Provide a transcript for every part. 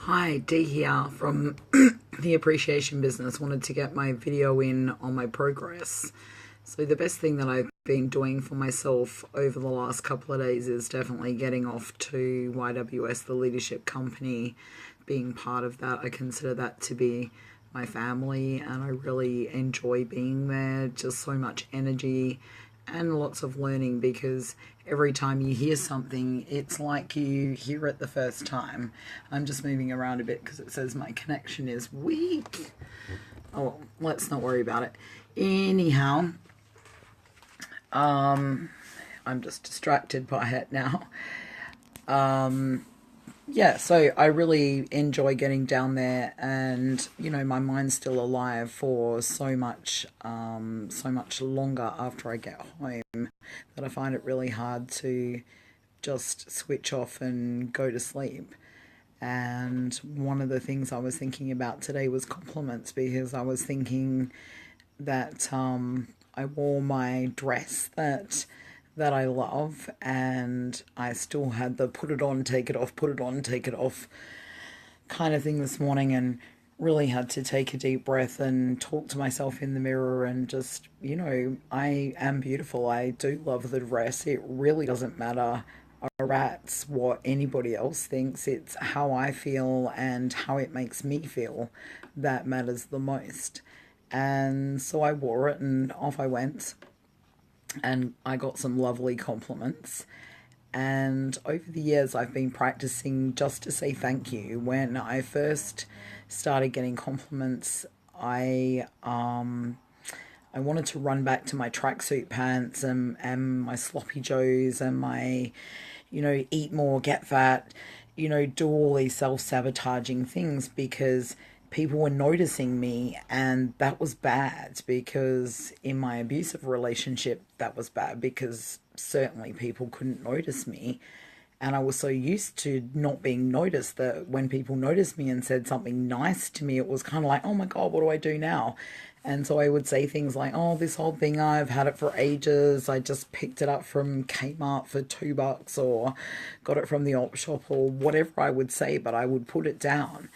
Hi, Dee here from the appreciation business. Wanted to get my video in on my progress. So the best thing that I've been doing for myself over the last couple of days is definitely getting off to YWS, the leadership company, being part of that. I consider that to be my family and I really enjoy being there. Just so much energy and lots of learning, because every time you hear something, it's like you hear it the first time. I'm just moving around a bit because it says my connection is weak. Oh, let's not worry about it. Anyhow, I'm just distracted by it now. Yeah, so I really enjoy getting down there, and my mind's still alive for so much longer after I get home, that I find it really hard to just switch off and go to sleep. And one of the things I was thinking about today was compliments, because I was thinking that I wore my dress that I love, and I still had the put it on, take it off, put it on, take it off kind of thing this morning, and really had to take a deep breath and talk to myself in the mirror and just, I am beautiful. I do love the dress. It really doesn't matter a rat's what anybody else thinks. It's how I feel and how it makes me feel that matters the most. And so I wore it and off I went, and I got some lovely compliments. And over the years, I've been practicing just to say thank you. When I first started getting compliments, I wanted to run back to my tracksuit pants and my sloppy joes and my, eat more, get fat, do all these self-sabotaging things, because people were noticing me, and that was bad. Because in my abusive relationship, that was bad, because certainly people couldn't notice me, and I was so used to not being noticed that when people noticed me and said something nice to me, it was kind of like, oh my God, what do I do now? And so I would say things like, oh, this whole thing, I've had it for ages. I just picked it up from Kmart for $2, or got it from the op shop, or whatever I would say, but I would put it down.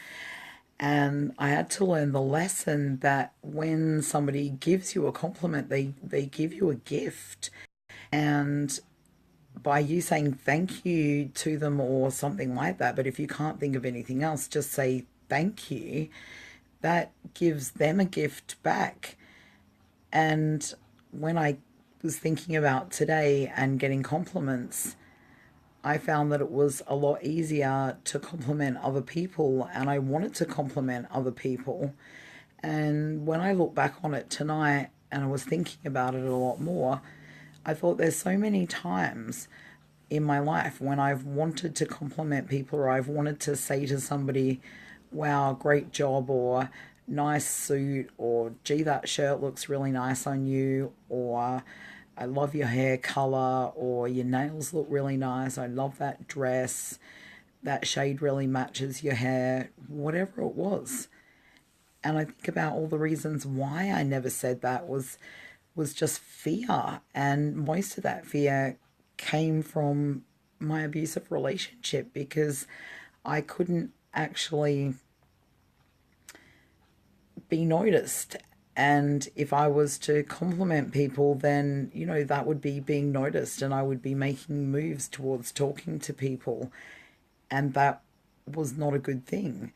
And I had to learn the lesson that when somebody gives you a compliment, they give you a gift. And by you saying thank you to them or something like that, but if you can't think of anything else, just say thank you, that gives them a gift back. And when I was thinking about today and getting compliments, I found that it was a lot easier to compliment other people, and I wanted to compliment other people. And when I look back on it tonight and I was thinking about it a lot more, I thought there's so many times in my life when I've wanted to compliment people, or I've wanted to say to somebody, wow, great job, or nice suit, or gee, that shirt looks really nice on you, or I love your hair color, or your nails look really nice, I love that dress, that shade really matches your hair, whatever it was. And I think about all the reasons why I never said that was just fear. And most of that fear came from my abusive relationship, because I couldn't actually be noticed. And if I was to compliment people, then, that would be being noticed, and I would be making moves towards talking to people. And that was not a good thing.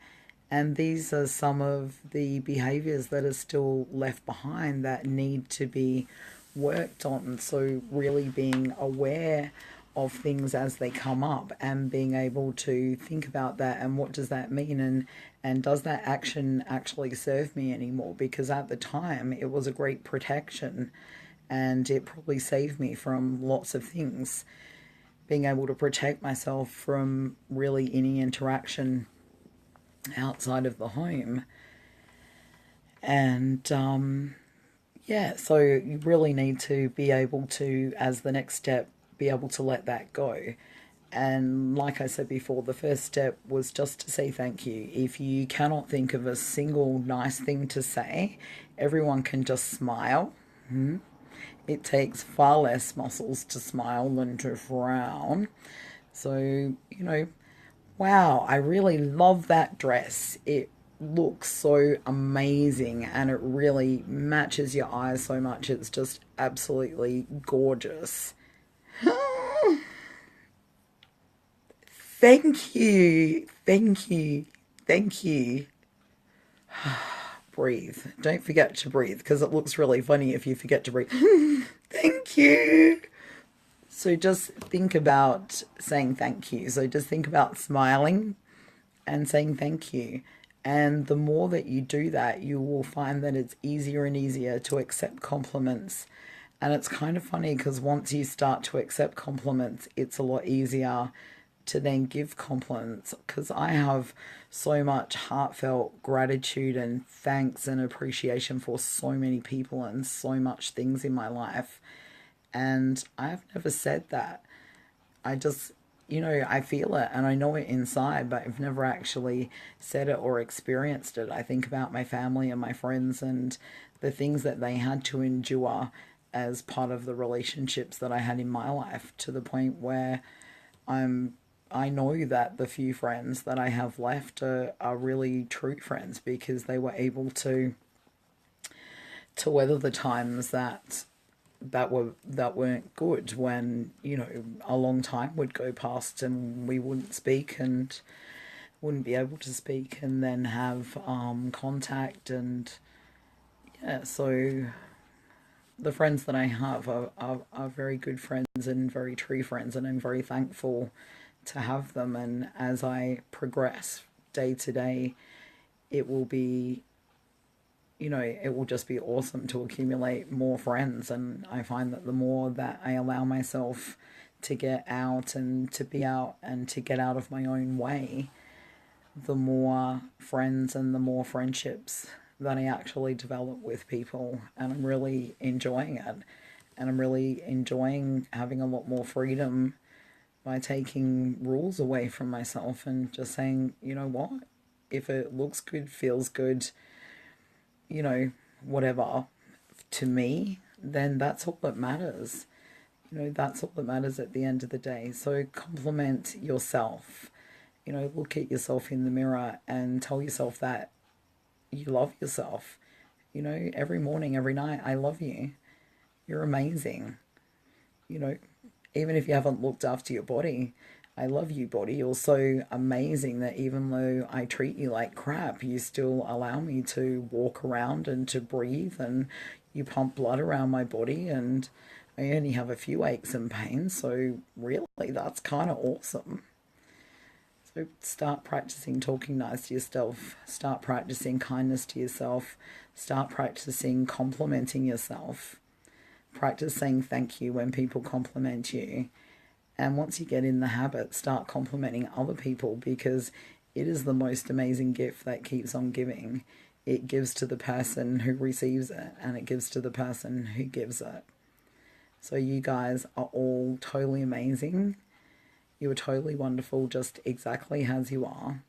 And these are some of the behaviors that are still left behind that need to be worked on. So really being aware of things as they come up, and being able to think about that, and what does that mean, and does that action actually serve me anymore? Because at the time it was a great protection, and it probably saved me from lots of things, being able to protect myself from really any interaction outside of the home. And yeah, so you really need to be able to, as the next step, be able to let that go. And like I said before, the first step was just to say thank you. If you cannot think of a single nice thing to say, everyone can just smile. It takes far less muscles to smile than to frown. So, Wow, I really love that dress. It looks so amazing and it really matches your eyes so much. It's just absolutely gorgeous. Thank you. Thank you. Thank you. Breathe. Don't forget to breathe because it looks really funny if you forget to breathe. Thank you. So just think about saying thank you. So just think about smiling and saying thank you. And the more that you do that, you will find that it's easier and easier to accept compliments. And it's kind of funny because once you start to accept compliments, it's a lot easier to then give compliments because I have so much heartfelt gratitude and thanks and appreciation for so many people and so much things in my life. And I've never said that. I just, I feel it and I know it inside, but I've never actually said it or experienced it. I think about my family and my friends and the things that they had to endure as part of the relationships that I had in my life to the point where I'm I know that the few friends that I have left are really true friends because they were able to weather the times that weren't good when a long time would go past and we wouldn't speak and wouldn't be able to speak and then have contact and yeah, so the friends that I have are very good friends and very true friends, and I'm very thankful to have them. And as I progress day to day, it will be, it will just be awesome to accumulate more friends. And I find that the more that I allow myself to get out and to be out and to get out of my own way, the more friends and the more friendships that I actually develop with people. And I'm really enjoying it. And I'm really enjoying having a lot more freedom by taking rules away from myself and just saying, you know what? If it looks good, feels good, you know, whatever, to me, then that's all that matters. That's all that matters at the end of the day. So compliment yourself. Look at yourself in the mirror and tell yourself that you love yourself. Every morning, every night, I love you. You're amazing. You know, even if you haven't looked after your body, I love you, body. You're so amazing that even though I treat you like crap, you still allow me to walk around and to breathe, and you pump blood around my body, and I only have a few aches and pains. So, really, that's kind of awesome. So, start practicing talking nice to yourself, start practicing kindness to yourself, start practicing complimenting yourself. Practice saying thank you when people compliment you. And once you get in the habit, start complimenting other people because it is the most amazing gift that keeps on giving. It gives to the person who receives it and it gives to the person who gives it. So you guys are all totally amazing. You are totally wonderful just exactly as you are.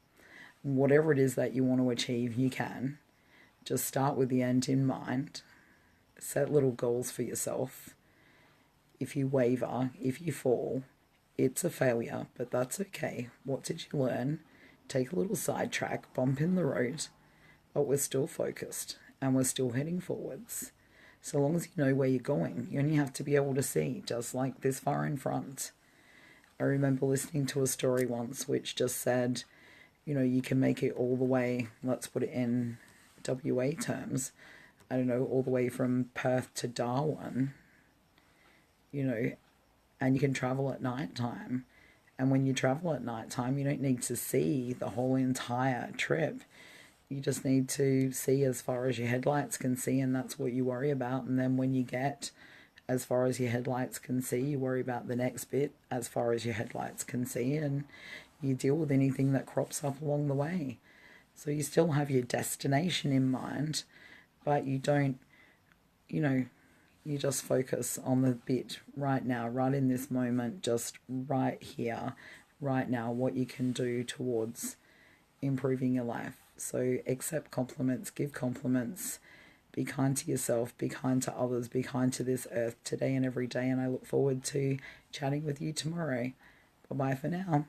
Whatever it is that you want to achieve, you can. Just start with the end in mind. Set little goals for yourself. If you waver, if you fall, it's a failure, but that's okay. What did you learn? Take a little sidetrack, bump in the road, but we're still focused and we're still heading forwards. So long as you know where you're going, you only have to be able to see, just like this far in front. I remember listening to a story once which just said, you can make it all the way, let's put it in WA terms, I don't know, all the way from Perth to Darwin, you know, and you can travel at night time. And when you travel at night time, you don't need to see the whole entire trip. You just need to see as far as your headlights can see, and that's what you worry about. And then when you get as far as your headlights can see, you worry about the next bit as far as your headlights can see, and you deal with anything that crops up along the way. So you still have your destination in mind, but you don't, you know, you just focus on the bit right now, right in this moment, just right here, right now, what you can do towards improving your life. So accept compliments, give compliments, be kind to yourself, be kind to others, be kind to this earth today and every day. And I look forward to chatting with you tomorrow. Bye bye for now.